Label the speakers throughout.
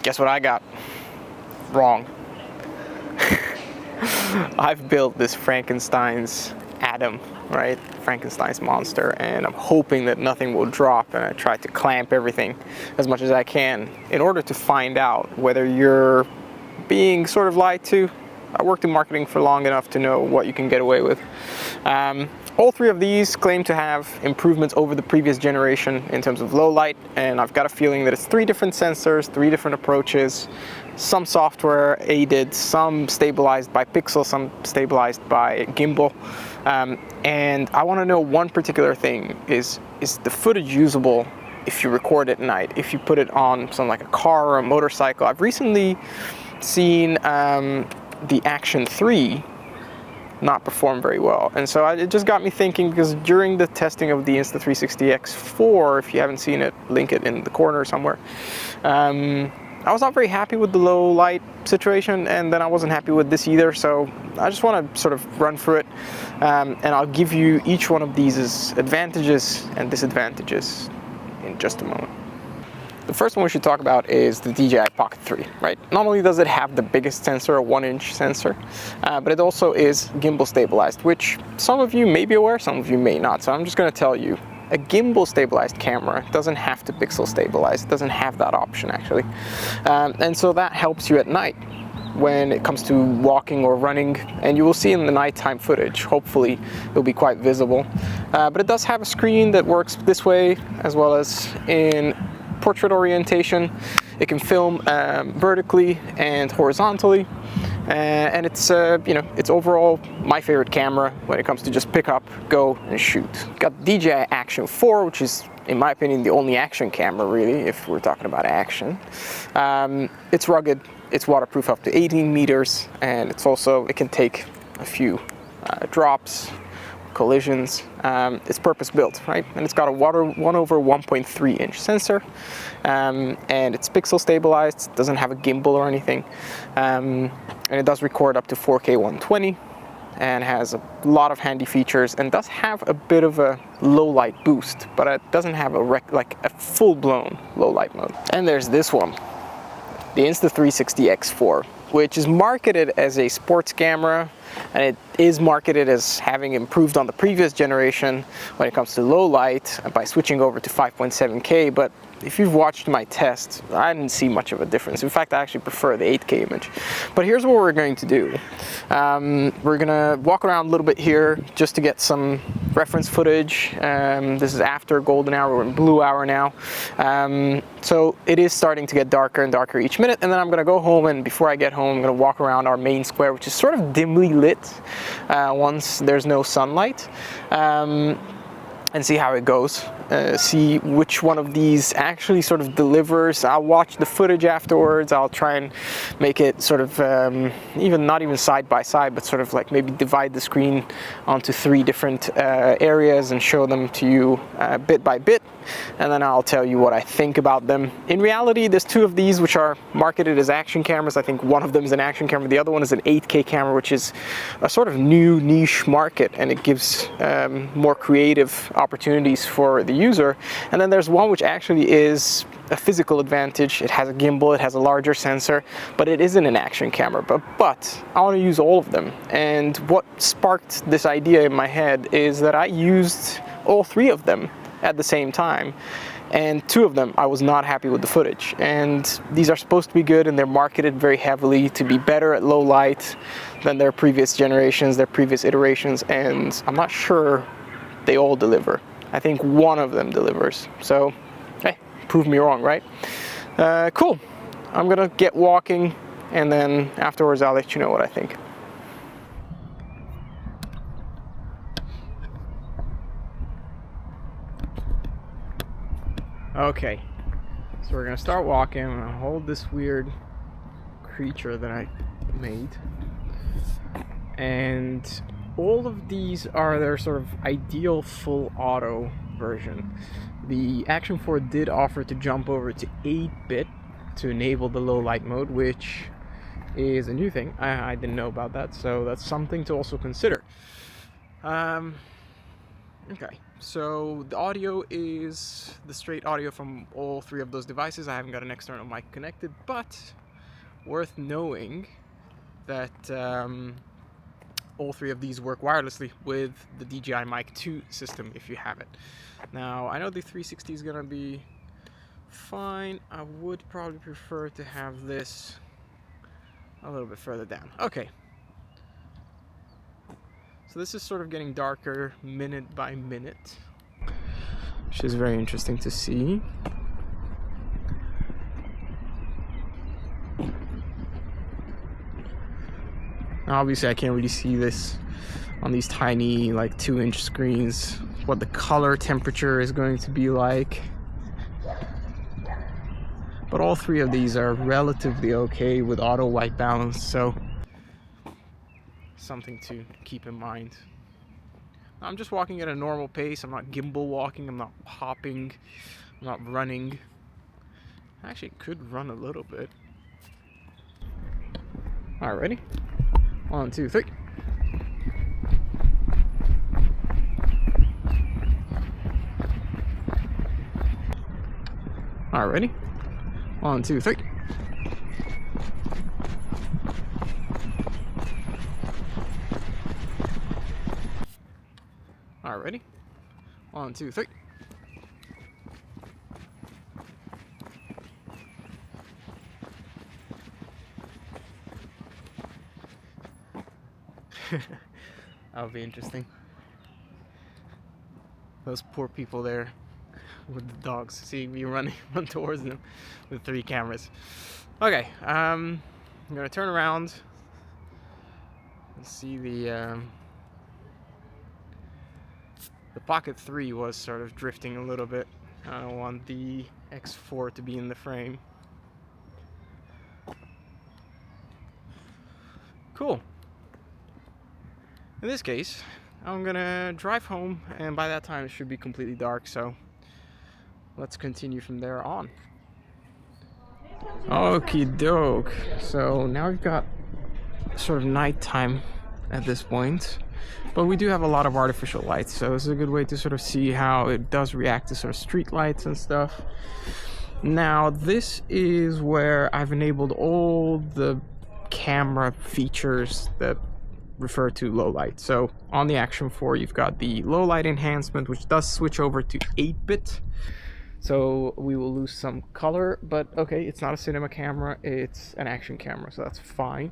Speaker 1: guess what I got wrong? I've built this Frankenstein's atom, right? Frankenstein's monster, and I'm hoping that nothing will drop, and I try to clamp everything as much as I can in order to find out whether you're being sort of lied to. I worked in marketing for long enough to know what you can get away with. All three of these claim to have improvements over the previous generation in terms of low light, and I've got a feeling that it's 3 different sensors, 3 different approaches, some software aided, some stabilized by pixel, some stabilized by gimbal. And I want to know one particular thing: is the footage usable if you record at night, if you put it on something like a car or a motorcycle? I've recently seen the Action 3 not perform very well, and so it just got me thinking, because during the testing of the Insta360 X4, if you haven't seen it, link it in the corner somewhere, I was not very happy with the low light situation, and then I wasn't happy with this either. So I just want to sort of run through it, and I'll give you each one of these advantages and disadvantages in just a moment. The first one we should talk about is the DJI Pocket 3, right? Not only does it have the biggest sensor, a 1-inch sensor, but it also is gimbal stabilized, which some of you may be aware, some of you may not. So I'm just going to tell you, a gimbal stabilized camera doesn't have to pixel stabilize. It doesn't have that option, actually. And so that helps you at night when it comes to walking or running, and you will see in the nighttime footage, hopefully it'll be quite visible. But it does have a screen that works this way as well as in portrait orientation. It can film vertically and horizontally, and it's you know, it's overall my favorite camera when it comes to just pick up, go and shoot. Got DJI Action 4, which is, in my opinion, the only action camera really, if we're talking about action. It's rugged, it's waterproof up to 18 meters, and it's also, it can take a few drops, collisions. It's purpose built, right? And it's got a 1/1.3 inch sensor, and it's pixel stabilized. It doesn't have a gimbal or anything, and it does record up to 4K 120, and has a lot of handy features, and does have a bit of a low light boost, but it doesn't have like a full-blown low light mode. And there's this one, the Insta360 X4, which is marketed as a sports camera, and it is marketed as having improved on the previous generation when it comes to low light by switching over to 5.7K, but if you've watched my test, I didn't see much of a difference. In fact, I actually prefer the 8K image. But here's what we're going to do. We're gonna walk around a little bit here just to get some reference footage. This is after golden hour, we're in blue hour now. So it is starting to get darker and darker each minute, and then I'm gonna go home, and before I get home, I'm gonna walk around our main square, which is sort of dimly lit once there's no sunlight. And see how it goes, see which one of these actually sort of delivers. I'll watch the footage afterwards. I'll try and make it sort of not even side by side, but sort of like maybe divide the screen onto 3 different areas and show them to you bit by bit, and then I'll tell you what I think about them. In reality, there's 2 of these which are marketed as action cameras. I think one of them is an action camera, the other one is an 8K camera, which is a sort of new niche market, and it gives more creative opportunities for the user. And then there's one which actually is a physical advantage. It has a gimbal, it has a larger sensor, but it isn't an action camera. But I want to use all of them. And what sparked this idea in my head is that I used all 3 of them at the same time, and 2 of them I was not happy with the footage. And these are supposed to be good, and they're marketed very heavily to be better at low light than their previous generations, their previous iterations, and I'm not sure they all deliver. I think one of them delivers. So, hey, prove me wrong, right? Cool. I'm gonna get walking, and then afterwards I'll let you know what I think. Okay, so we're gonna start walking. I'm gonna hold this weird creature that I made, and all of these are their sort of ideal full auto version. The Action 4 did offer to jump over to 8-bit to enable the low light mode, which is a new thing. I didn't know about that, so that's something to also consider. Okay, so the audio is the straight audio from all three of those devices. I haven't got an external mic connected, but worth knowing that all three of these work wirelessly with the DJI Mic 2 system if you have it. Now, I know the 360 is gonna be fine. I would probably prefer to have this a little bit further down. Okay. So this is sort of getting darker minute by minute, which is very interesting to see. Obviously I can't really see this on these tiny like 2-inch screens, what the color temperature is going to be like. But all three of these are relatively okay with auto white balance, so something to keep in mind. I'm just walking at a normal pace. I'm not gimbal walking, I'm not hopping, I'm not running. I actually could run a little bit. Alright, ready? 1, 2, 3. Alright, ready? 1, 2, 3. Alright, ready? 1, 2, 3. That would be interesting. Those poor people there with the dogs seeing me run towards them with 3 cameras. Okay, I'm gonna turn around and see the Pocket 3 was sort of drifting a little bit. I don't want the X4 to be in the frame. Cool. In this case, I'm gonna drive home, and by that time it should be completely dark, so let's continue from there on. Okie doke. So now we've got sort of nighttime at this point, but we do have a lot of artificial lights, so it's a good way to sort of see how it does react to sort of street lights and stuff. Now this is where I've enabled all the camera features that refer to low light. So on the Action 4 you've got the low light enhancement, which does switch over to 8-bit, so we will lose some color, but okay, it's not a cinema camera, it's an action camera, so that's fine.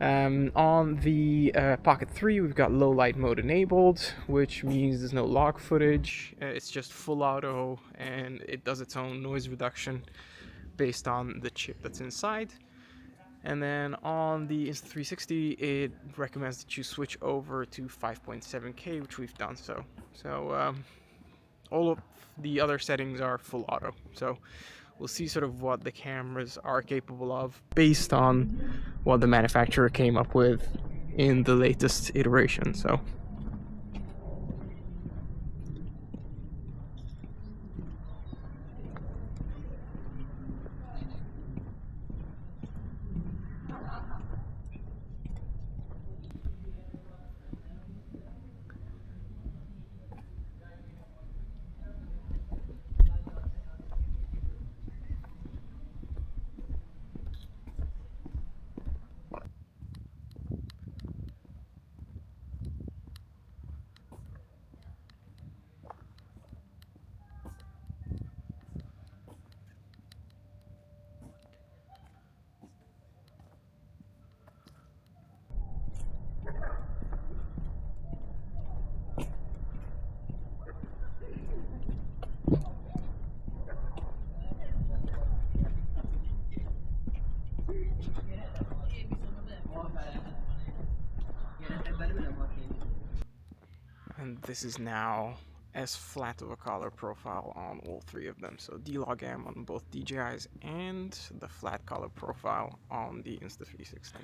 Speaker 1: On the Pocket 3 we've got low light mode enabled, which means there's no log footage, it's just full auto, and it does its own noise reduction based on the chip that's inside. And then on the Insta360 it recommends that you switch over to 5.7K, which we've done so. All of the other settings are full auto, so we'll see sort of what the cameras are capable of based on what the manufacturer came up with in the latest iteration. So and this is now as flat of a color profile on all three of them, so D-Log M on both DJIs and the flat color profile on the Insta360.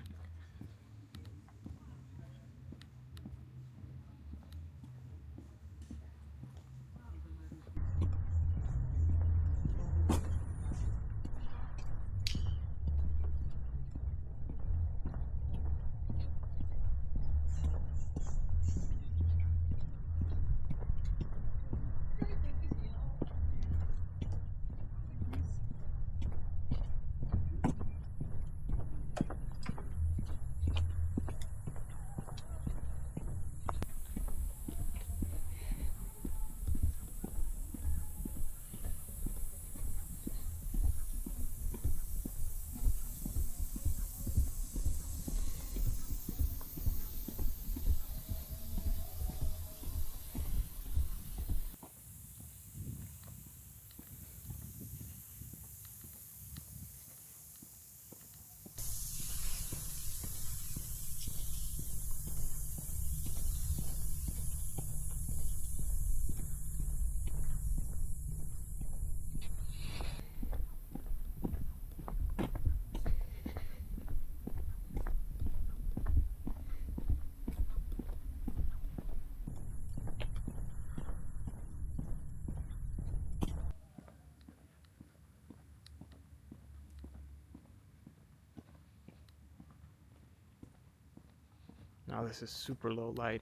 Speaker 1: Now this is super low light.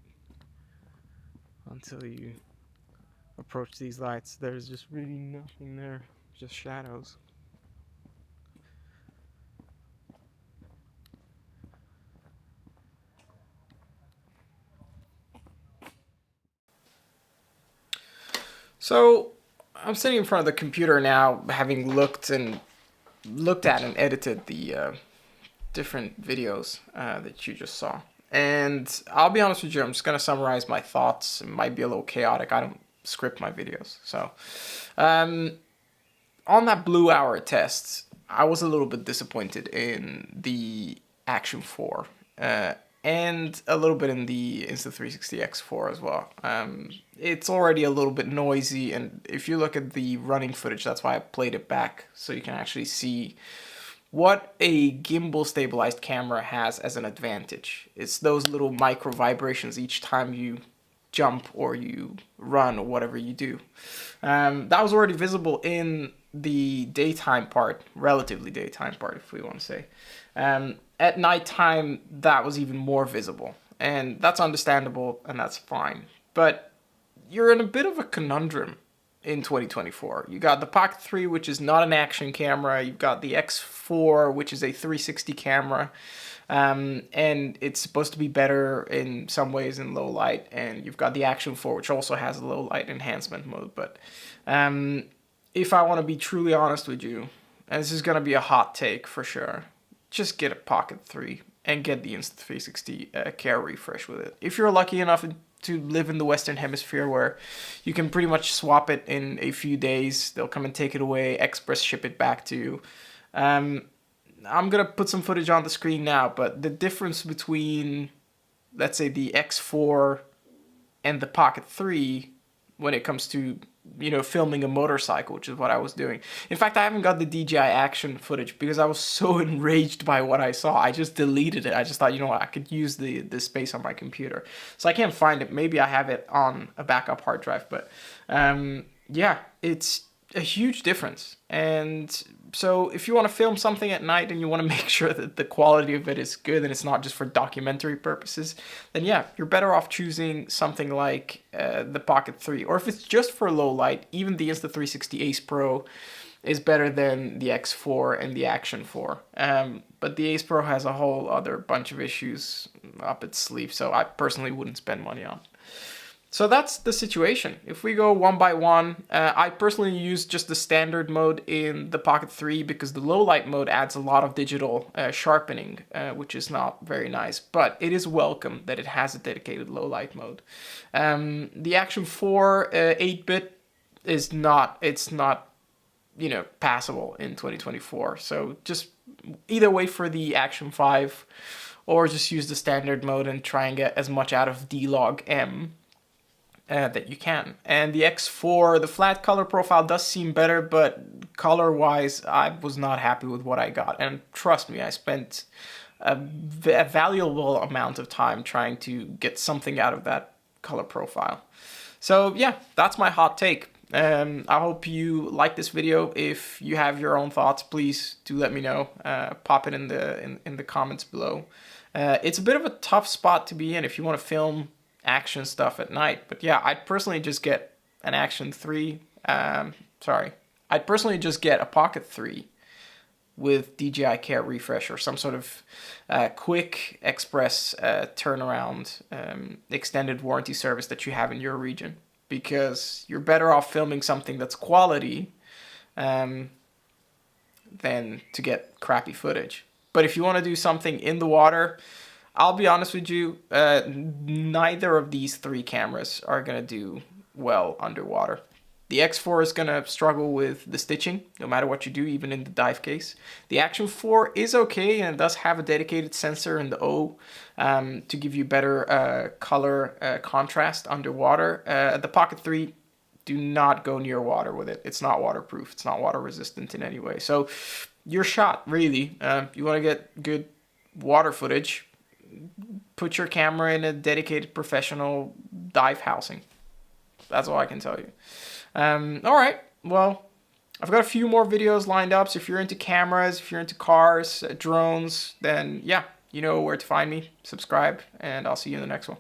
Speaker 1: Until you approach these lights, there's just really nothing there, just shadows. So I'm sitting in front of the computer now, having looked at and edited the different videos that you just saw. And I'll be honest with you, I'm just going to summarize my thoughts. It might be a little chaotic. I don't script my videos. So on that blue hour test, I was a little bit disappointed in the Action 4 and a little bit in the Insta360 X4 as well. It's already a little bit noisy, and if you look at the running footage, that's why I played it back, so you can actually see what a gimbal stabilized camera has as an advantage. It's those little micro vibrations each time you jump or you run or whatever you do. That was already visible in the daytime part, relatively daytime part if we want to say. At nighttime, that was even more visible, and that's understandable and that's fine. But you're in a bit of a conundrum in 2024. You got the Pocket 3, which is not an action camera. You've got the X4, which is a 360 camera. And it's supposed to be better in some ways in low light. And you've got the Action 4, which also has a low light enhancement mode. But if I want to be truly honest with you, and this is going to be a hot take for sure, just get a Pocket 3 and get the Insta360 care refresh with it. If you're lucky enough to live in the Western Hemisphere where you can pretty much swap it in a few days, they'll come and take it away, express ship it back to you. I'm going to put some footage on the screen now, but the difference between, let's say, the X4 and the Pocket 3 when it comes to, filming a motorcycle, which is what I was doing. In fact, I haven't got the DJI Action footage because I was so enraged by what I saw. I just deleted it. I just thought, I could use the space on my computer. So I can't find it. Maybe I have it on a backup hard drive, but yeah, it's a huge difference. And so if you want to film something at night and you want to make sure that the quality of it is good and it's not just for documentary purposes, then yeah, you're better off choosing something like the Pocket 3. Or if it's just for low light, even the Insta360 Ace Pro is better than the X4 and the Action 4. But the Ace Pro has a whole other bunch of issues up its sleeve, so I personally wouldn't spend money on. So that's the situation. If we go one by one, I personally use just the standard mode in the Pocket 3 because the low light mode adds a lot of digital sharpening, which is not very nice, but it is welcome that it has a dedicated low light mode. The Action 4 8-bit is not passable in 2024. So just either wait for the Action 5 or just use the standard mode and try and get as much out of D-Log M that you can. And the X4, the flat color profile does seem better, but color-wise, I was not happy with what I got. And trust me, I spent a valuable amount of time trying to get something out of that color profile. So yeah, that's my hot take. I hope you like this video. If you have your own thoughts, please do let me know. Pop it in the comments below. It's a bit of a tough spot to be in if you want to film action stuff at night, but yeah, I'd personally just get an Action 3. I'd personally just get a Pocket 3 with DJI Care Refresh or some sort of quick express turnaround extended warranty service that you have in your region, because you're better off filming something that's quality than to get crappy footage. But if you want to do something in the water, I'll be honest with you, neither of these three cameras are going to do well underwater. The X4 is going to struggle with the stitching, no matter what you do, even in the dive case. The Action 4 is okay, and it does have a dedicated sensor in the O to give you better color contrast underwater. The Pocket 3, do not go near water with it. It's not waterproof. It's not water resistant in any way. So you're shot, really. You want to get good water footage, put your camera in a dedicated professional dive housing. That's all I can tell you. All right, well, I've got a few more videos lined up, so if you're into cameras, if you're into cars, drones, then yeah, You know where to find me. Subscribe, and I'll see you in the next one.